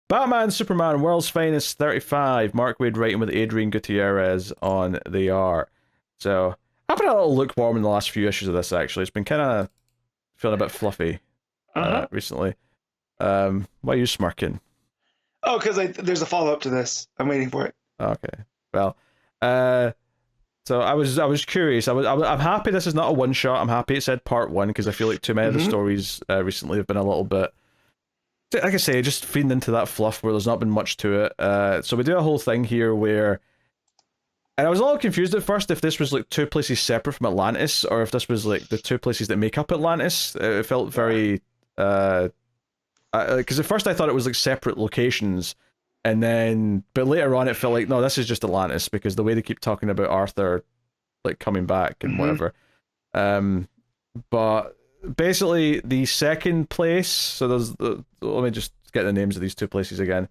Batman, Superman, World's Finest 35. Mark Waid writing with Adrian Gutierrez on the art. So, I've been a little lukewarm in the last few issues of this, actually. It's been kind of feeling a bit fluffy recently. Why are you smirking? Oh, because there's a follow-up to this. I'm waiting for it. Okay. Well, so I was curious. I'm happy this is not a one-shot. I'm happy it said part 1, because I feel like too many of the stories recently have been a little bit, like I say, just feeding into that fluff where there's not been much to it. So we do a whole thing here where, and I was a little confused at first if this was like 2 places separate from Atlantis, or if this was like the 2 places that make up Atlantis. It felt very, because at first I thought it was like separate locations, and then, but later on it felt like, no, this is just Atlantis, because the way they keep talking about Arthur, like, coming back and whatever. But basically, the second place, so there's let me just get the names of these 2 places again.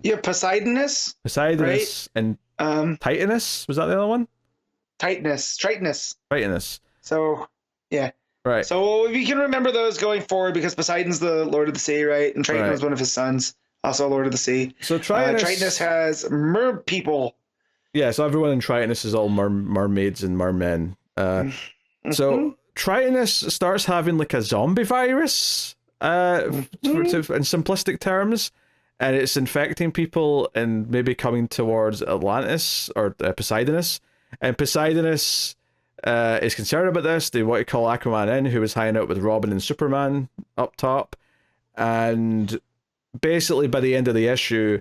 Yeah, Poseidonus, right? And Titanus, was that the other one? Tritonus. So, yeah. Right. So we can remember those going forward, because Poseidon's the Lord of the Sea, right? And Triton was one of his sons, also Lord of the Sea. So Tritonus has mer people. Yeah, so everyone in Tritonus is all mermaids and mermen. So Tritonus starts having like a zombie virus, in simplistic terms, and it's infecting people and maybe coming towards Atlantis or Poseidonus. And Poseidonus is concerned about this. They want to call Aquaman in, who was hanging out with Robin and Superman up top. And basically, by the end of the issue,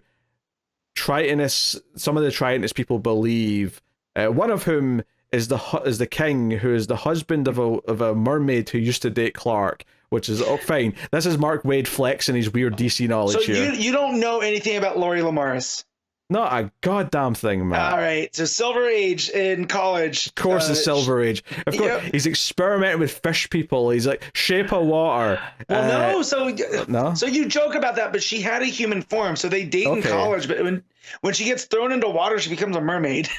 Tritonus, some of the Tritonus people believe, one of whom is the king, who is the husband of a mermaid who used to date Clark, which is fine. This is Mark Waid flexing his weird DC knowledge here. So you don't know anything about Lori Lamaris? Not a goddamn thing, man. All right, so Silver Age in college. Of course, the Silver Age. Of course, he's experimenting with fish people. He's like Shape of Water. Well, so you joke about that, but she had a human form, so they date in college. But when she gets thrown into water, she becomes a mermaid.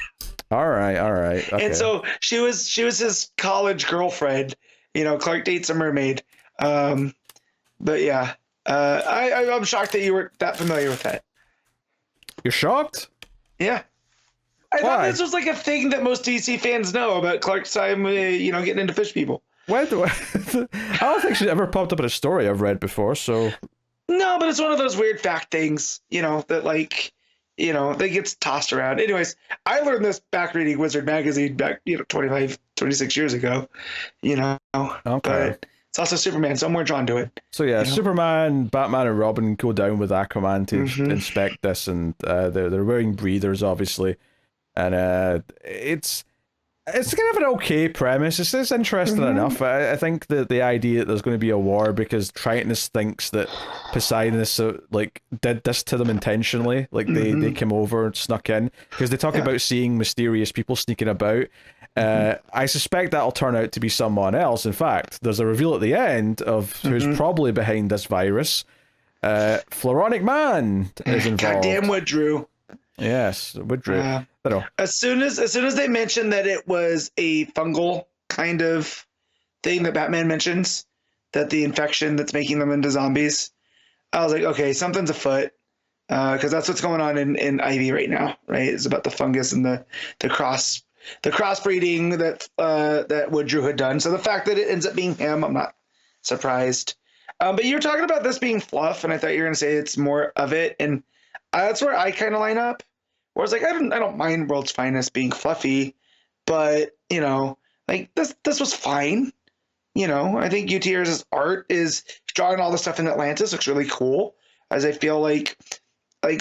All right. Okay. And so she was his college girlfriend. Clark dates a mermaid. But yeah, I'm shocked that you were that familiar with that. You're shocked? Yeah. I thought this was like a thing that most DC fans know about Clark's time, getting into fish people. I don't think she's ever popped up in a story I've read before, so. No, but it's one of those weird fact things, that like, that gets tossed around. Anyways, I learned this back reading Wizard magazine back, 25, 26 years ago, Okay. But it's also Superman, so I'm more drawn to it. So yeah, Superman, Batman, and Robin go down with Aquaman to inspect this, and they're wearing breathers, obviously, and it's kind of an okay premise. It's interesting enough. I think the idea that there's going to be a war because Tritonus thinks that Poseidonus did this to them intentionally, like they came over and snuck in, because they talk about seeing mysterious people sneaking about. I suspect that'll turn out to be someone else. In fact, there's a reveal at the end of who's probably behind this virus. Floronic Man is involved. Goddamn Woodrue. Yes, Woodrue. As soon as they mentioned that it was a fungal kind of thing that Batman mentions, that the infection that's making them into zombies, I was like, okay, something's afoot. Because that's what's going on in Ivy right now, right? It's about the fungus and the crossbreeding that Woodrue had done. So the fact that it ends up being him, I'm not surprised. But you're talking about this being fluff, and I thought you were going to say it's more of it, and that's where I kind of line up. Where I was like, I don't mind World's Finest being fluffy, but like this was fine. I think Gutierrez's art is drawing all the stuff in Atlantis looks really cool. As I feel like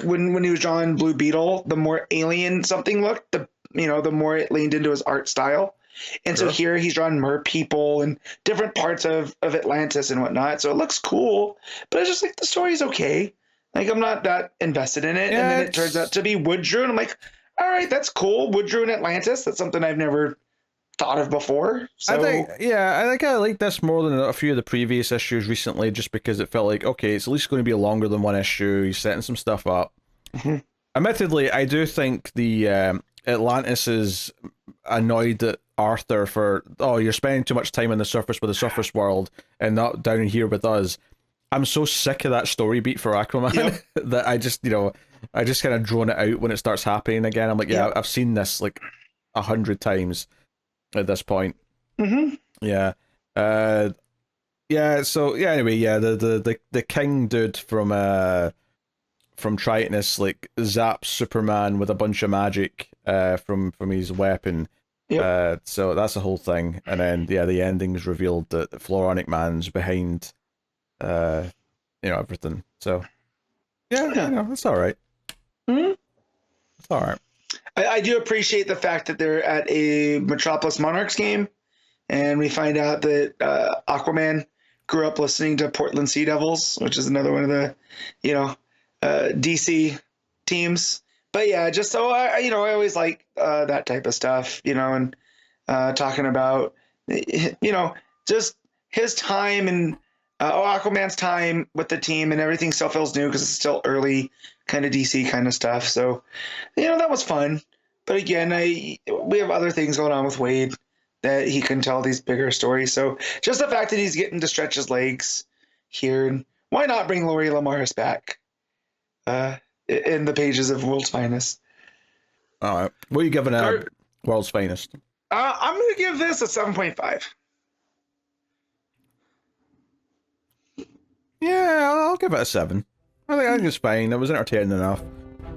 when he was drawing Blue Beetle, the more alien something looked, the more it leaned into his art style. And so here he's drawing mer people and different parts of Atlantis and whatnot. So it looks cool, but it's just like the story's okay. Like I'm not that invested in it. And then it turns out to be Woodrue. And I'm like, all right, that's cool. Woodrue and Atlantis. That's something I've never thought of before. So I think I like this more than a few of the previous issues recently, just because it felt like, okay, it's at least going to be longer than one issue. He's setting some stuff up. Admittedly, I do think the Atlantis is annoyed at Arthur for, you're spending too much time on the surface with the surface world and not down here with us. I'm so sick of that story beat for Aquaman that I just, I just kind of drone it out when it starts happening again. I'm like, I've seen this like 100 times at this point. Mm-hmm. Yeah. So anyway, the king dude from Tritonus like zaps Superman with a bunch of magic from his weapon. Yep. So that's the whole thing, and then the ending's revealed that the Floronic Man's behind everything. So it's all right. Mm-hmm. It's all right. I do appreciate the fact that they're at a Metropolis Monarchs game, and we find out that Aquaman grew up listening to Portland Sea Devils, which is another one of the, DC teams. But yeah, just so I always like that type of stuff, and talking about, just his time and Aquaman's time with the team, and everything still feels new because it's still early kind of DC kind of stuff. So, that was fun. But again, we have other things going on with Wade that he can tell these bigger stories. So just the fact that he's getting to stretch his legs here, and why not bring Lori Lamaris back in the pages of World's Finest? All right. What are you giving World's Finest? I'm going to give this a 7.5. Yeah, I'll give it a 7. I think it's fine. It was entertaining enough.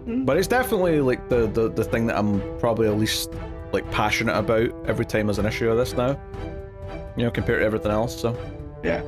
But it's definitely like the thing that I'm probably at least like passionate about every time there's an issue of this now. Compared to everything else. So yeah.